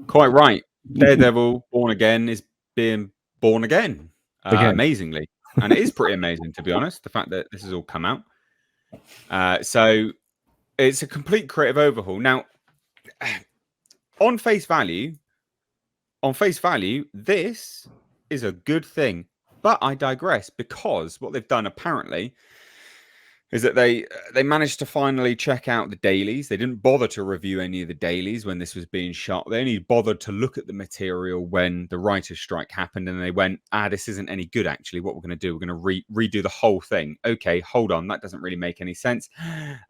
Quite right. Daredevil Born Again is being born again, amazingly. And it is pretty amazing, to be honest, the fact that this has all come out. So it's a complete creative overhaul. Now, on face value, this is a good thing. But I digress, because what they've done apparently is that they managed to finally check out the dailies. They didn't bother to review any of the dailies when this was being shot. They only bothered to look at the material when the writer's strike happened, and they went, this isn't any good, actually. What we're going to do, we're going to redo the whole thing. Okay, hold on, that doesn't really make any sense.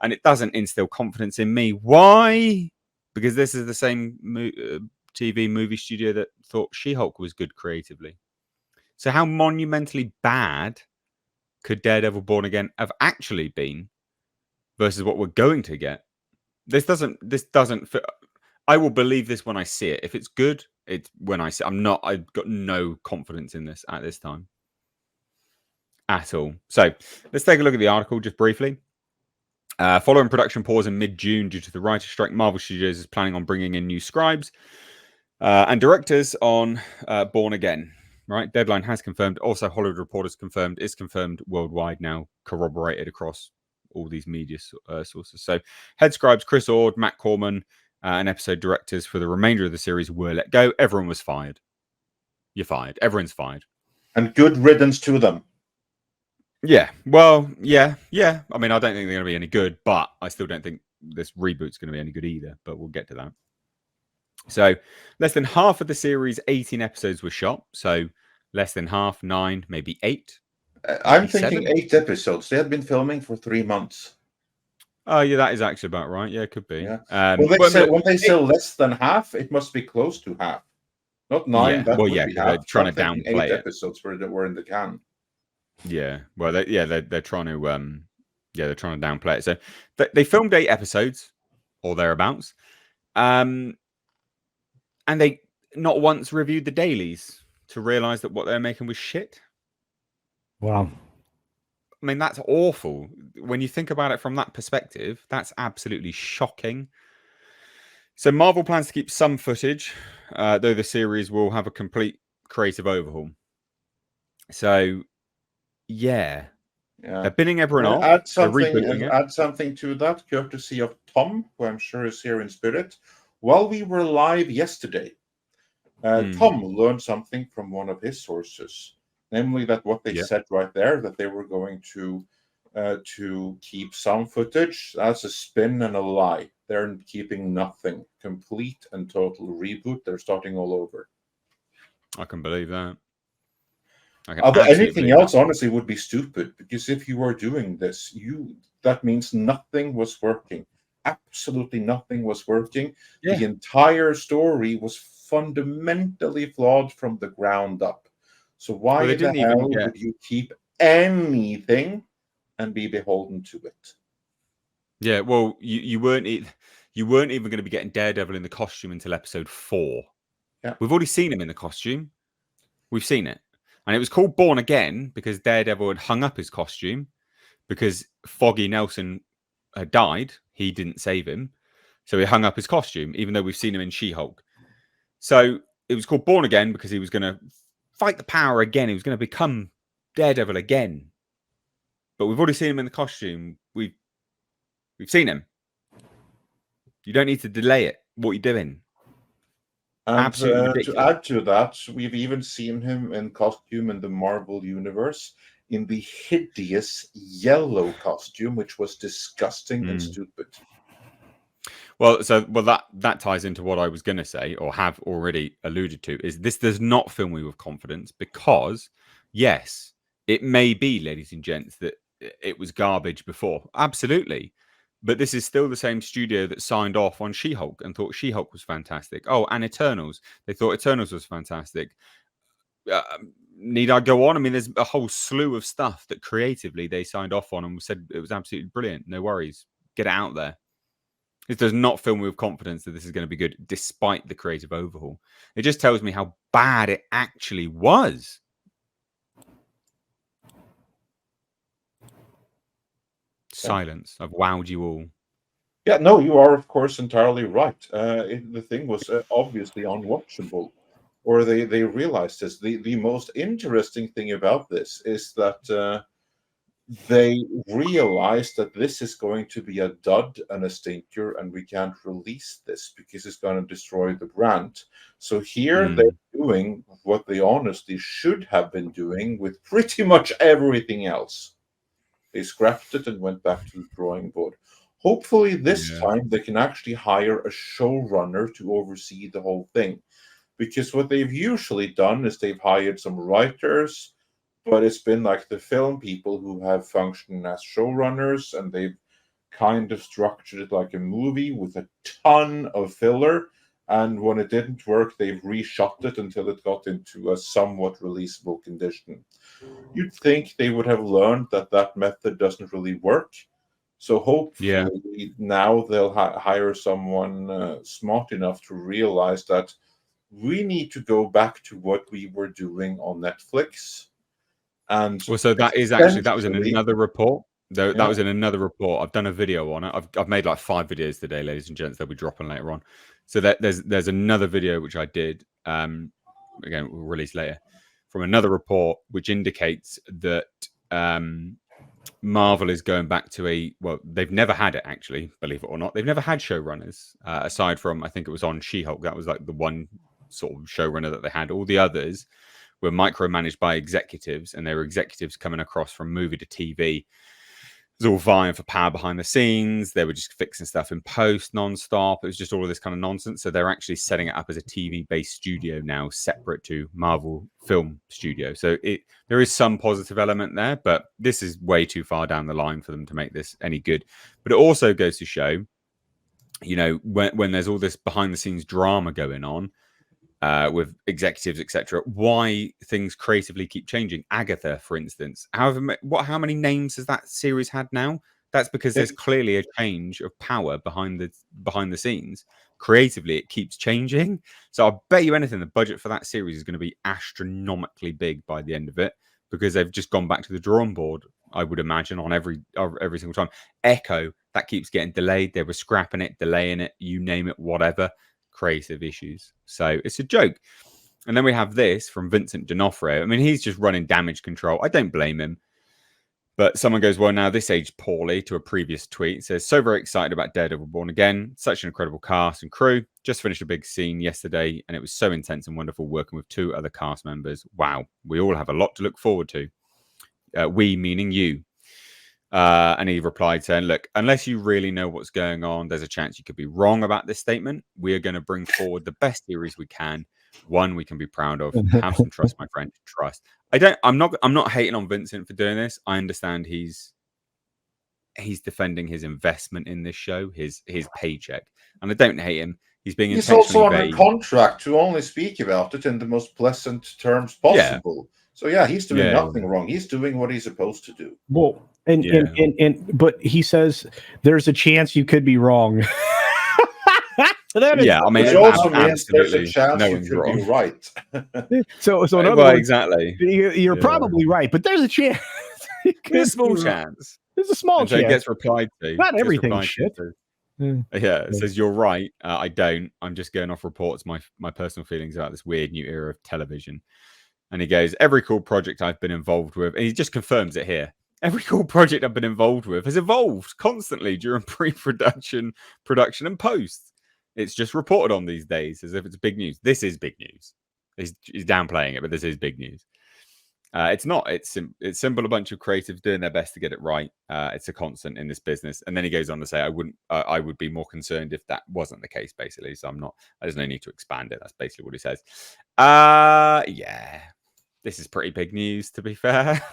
And it doesn't instill confidence in me. Why? Because this is the same TV movie studio that thought She-Hulk was good creatively. So how monumentally bad could Daredevil Born Again have actually been versus what we're going to get? This doesn't fit. I will believe this when I see it. If it's good, it's when I see it. I've got no confidence in this at this time at all. So let's take a look at the article just briefly. Following production pause in mid-June due to the writer's strike, Marvel Studios is planning on bringing in new scribes and directors on Born Again. Right, Deadline has confirmed. Also, Hollywood Reporters confirmed. It's confirmed worldwide now, corroborated across all these media sources. So, head scribes Chris Ord, Matt Corman, and episode directors for the remainder of the series were let go. Everyone was fired. You're fired. Everyone's fired. And good riddance to them. Yeah. Well, yeah. I mean, I don't think they're going to be any good, but I still don't think this reboot's going to be any good either. But we'll get to that. So, less than half of the series' 18 episodes were shot. So, less than half, 9, maybe 8. I'm thinking 8 episodes. They had been filming for 3 months. Oh, yeah, that is actually about right. Yeah, it could be. Yeah. When they say less than half, it must be close to half. Not 9. Yeah. That well, would yeah, be they're half. trying to downplay 8 it. Episodes were in the can. Yeah. Well, they're trying to they're trying to downplay it. So they filmed 8 episodes or thereabouts, and they not once reviewed the dailies to realize that what they're making was shit. Wow. I mean, that's awful. When you think about it from that perspective, that's absolutely shocking. So Marvel plans to keep some footage, though the series will have a complete creative overhaul. So, yeah. They're binning everyone off. Add something to that, courtesy of Tom, who I'm sure is here in spirit. While we were live yesterday, Tom learned something from one of his sources, namely that what they said right there, that they were going to keep some footage. That's a spin and a lie. They're keeping nothing. Complete and total reboot. They're starting all over. I can believe that. Anything else, honestly, would be stupid, because if you are doing this, that means nothing was working. Absolutely nothing was working. Yeah. The entire story was fundamentally flawed from the ground up. So why the hell would you keep anything and be beholden to it? Yeah, well, you weren't even going to be getting Daredevil in the costume until episode 4. Yeah. We've already seen him in the costume. We've seen it. And it was called Born Again because Daredevil had hung up his costume because Foggy Nelson had died. He didn't save him. So he hung up his costume, even though we've seen him in She-Hulk. So it was called Born Again because he was going to fight the power again. He was going to become Daredevil again. But we've already seen him in the costume. We've seen him. You don't need to delay it. What are you doing? And absolutely to add to that, we've even seen him in costume in the Marvel Universe in the hideous yellow costume, which was disgusting and stupid. Well, that ties into what I was going to say, or have already alluded to, is this does not fill me with confidence because, yes, it may be, ladies and gents, that it was garbage before. Absolutely. But this is still the same studio that signed off on She-Hulk and thought She-Hulk was fantastic. Oh, and Eternals. They thought Eternals was fantastic. Need I go on? I mean, there's a whole slew of stuff that creatively they signed off on and said it was absolutely brilliant. No worries. Get it out there. This does not fill me with confidence that this is going to be good, despite the creative overhaul. It just tells me how bad it actually was. Silence. I've wowed you all. Yeah, no, you are of course entirely right. The thing was obviously unwatchable, or they realized this. The most interesting thing about this is that they realized that this is going to be a dud and a stinker, and we can't release this because it's going to destroy the brand. So here they're Mm. doing what they honestly should have been doing with pretty much everything else. They scrapped it and went back to the drawing board. Hopefully, this Yeah. time they can actually hire a showrunner to oversee the whole thing. Because what they've usually done is they've hired some writers, but it's been like the film people who have functioned as showrunners, and they've kind of structured it like a movie with a ton of filler. And when it didn't work, they've reshot it until it got into a somewhat releasable condition. You'd think they would have learned that that method doesn't really work. So Yeah. hopefully now they'll hire someone smart enough to realize that we need to go back to what we were doing on Netflix. And Well, so that was in essentially, another report. Though that yeah, was in another report. I've done a video on it. I've made like 5 videos today, ladies and gents. They'll be dropping later on. So there's another video which I did. Again, we'll release later from another report which indicates that Marvel is going back to they've never had it actually, believe it or not. They've never had showrunners aside from I think it was on She-Hulk. That was like the one sort of showrunner that they had. All the others were micromanaged by executives, and they were executives coming across from movie to TV. It was all vying for power behind the scenes. They were just fixing stuff in post non-stop. It was just all of this kind of nonsense. So they're actually setting it up as a TV-based studio now, separate to Marvel Film Studio. So there is some positive element there, but this is way too far down the line for them to make this any good. But it also goes to show, when there's all this behind-the-scenes drama going on, with executives, etc., why things creatively keep changing. Agatha, for instance, how many names has that series had now? That's because there's clearly a change of power behind the scenes. Creatively, it keeps changing. So I bet you anything, the budget for that series is going to be astronomically big by the end of it, because they've just gone back to the drawing board. I would imagine on every single time. Echo, that keeps getting delayed. They were scrapping it, delaying it, you name it, whatever. Creative issues. So it's a joke. And then we have this from Vincent D'Onofrio. I mean, he's just running damage control. I don't blame him. But someone goes, well, now this aged poorly, to a previous tweet. It says, so very excited about Daredevil Born Again. Such an incredible cast and crew. Just finished a big scene yesterday, and it was so intense and wonderful working with 2 other cast members. Wow. We all have a lot to look forward to. We meaning you. And he replied saying, look, unless you really know what's going on, there's a chance you could be wrong about this statement. We are going to bring forward the best series we can, one we can be proud of. Have some trust, my friend. Trust. I'm not hating on Vincent for doing this. I understand he's defending his investment in this show, his paycheck. And I don't hate him. He's being he's also intentionally under vague. contract to only speak about it in the most pleasant terms possible. So yeah, he's doing nothing wrong. He's doing what he's supposed to do. Well, but he says there's a chance you could be wrong. I mean, which also means there's a absolutely chance no you one's could wrong. be right. So in other Well, words, exactly. you're probably right, but there's a chance. There's a small chance. There's a small And so chance. it gets replied to. Not everything shit. It says, you're right. I don't. I'm just going off reports, my personal feelings about this weird new era of television. And he goes, every cool project I've been involved with, and he just confirms it here. Every cool project I've been involved with has evolved constantly during pre-production, production, and post. It's just reported on these days as if it's big news. This is big news. He's downplaying it, but this is big news. It's not. It's simple. A bunch of creatives doing their best to get it right. It's a constant in this business. And then he goes on to say, I would be more concerned if that wasn't the case, basically. So I'm not. There's no need to expand it. That's basically what he says. Yeah, this is pretty big news. To be fair,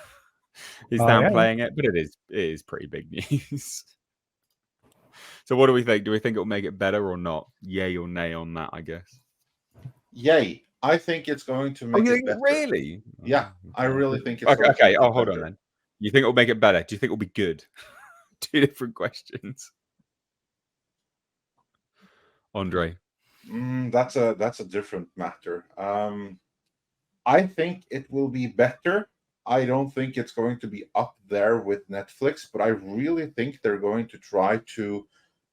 he's downplaying it, but it is pretty big news. So what do we think? Do we think it will make it better or not? Yay or nay on that? I guess. Yay. I think it's going to make it better. Really? Yeah, I really think it's okay. Okay. Oh, hold better. on then. You think it'll make it better? Do you think it'll be good? 2 different questions. Andre. That's a different matter. I think it will be better. I don't think it's going to be up there with Netflix, but I really think they're going to try to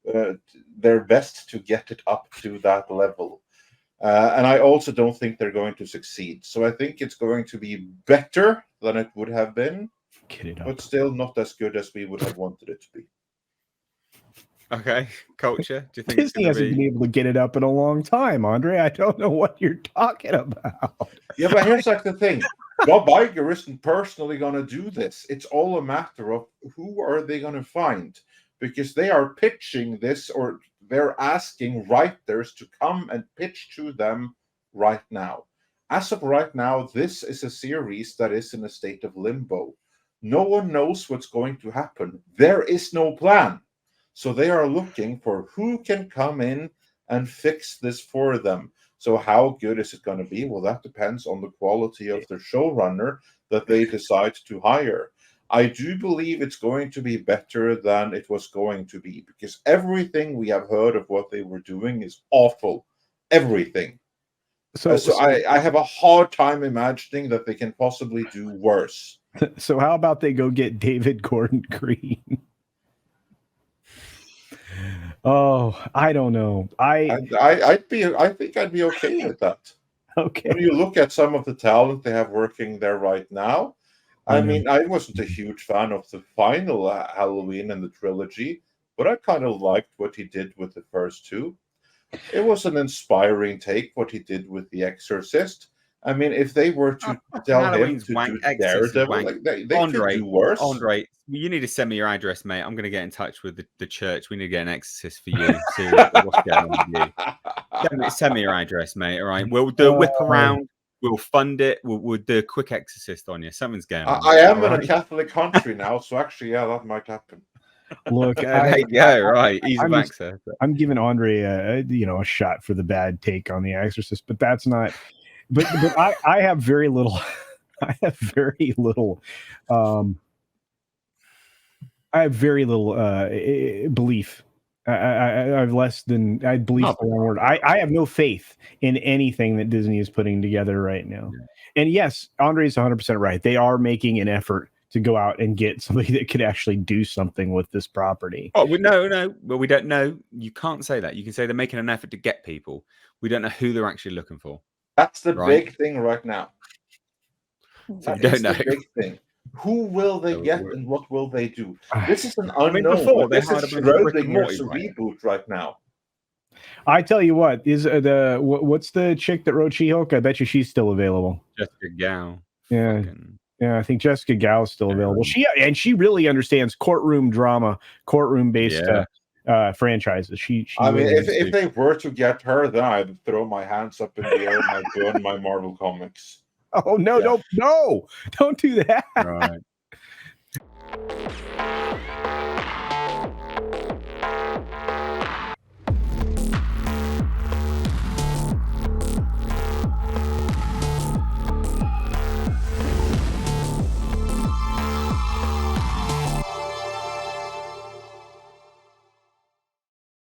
their best to get it up to that level. And I also don't think they're going to succeed. So I think it's going to be better than it would have been, but still not as good as we would have wanted it to be. Okay, culture. Do you think Disney hasn't been able to get it up in a long time, Andre? I don't know what you're talking about. Yeah, but here's like the thing. Bob Iger isn't personally going to do this. It's all a matter of who are they going to find, because they are pitching this, or they're asking writers to come and pitch to them right now. As of right now, this is a series that is in a state of limbo. No one knows what's going to happen. There is no plan. So they are looking for who can come in and fix this for them. So how good is it going to be? Well, that depends on the quality of the showrunner that they decide to hire. I do believe it's going to be better than it was going to be, because everything we have heard of what they were doing is awful. Everything. So I have a hard time imagining that they can possibly do worse. So how about they go get David Gordon Green? Oh, I don't know. I think I'd be okay with that. Okay. When you look at some of the talent they have working there right now, I mean, I wasn't a huge fan of the final Halloween in the trilogy, but I kind of liked what he did with the first two. It was an inspiring take, what he did with The Exorcist. I mean, if they were to tell Halloween's him to wank, do Daredevil, like, they could do worse. Andre, you need to send me your address, mate. I'm going to get in touch with the church. We need to get an exorcist for you. Seriously, what's going on with you? Send me your address, mate. All right, we'll do a whip around. We'll fund it. We'll do a quick exorcist on you. Something's going on. I am in a Catholic country now, so actually, yeah, that might happen. Look, there you go. Right, he's a vaxxer. I'm giving Andre a shot for the bad take on The Exorcist, but that's not. But I have very little. I have very little. I have very little belief. I have less than I believe the wrong word. I have no faith in anything that Disney is putting together right now. Yeah. And yes, Andre is 100% right. They are making an effort to go out and get somebody that could actually do something with this property. Oh, no. Well, we don't know. You can't say that. You can say they're making an effort to get people. We don't know who they're actually looking for. That's the big thing right now. So don't know. The big thing. Who will they get and what will they do? This is an unknown. I mean, before they this had is Schrodinger's reboot right now. I tell you what, is what's the chick that wrote She-Hulk? I bet you she's still available. Jessica Gao. Yeah. Yeah, I think Jessica Gao is still available. She really understands courtroom drama, courtroom based franchises. I mean, if they were to get her, then I'd throw my hands up in the air and I'd burn my Marvel comics. Oh no, don't do that. Right.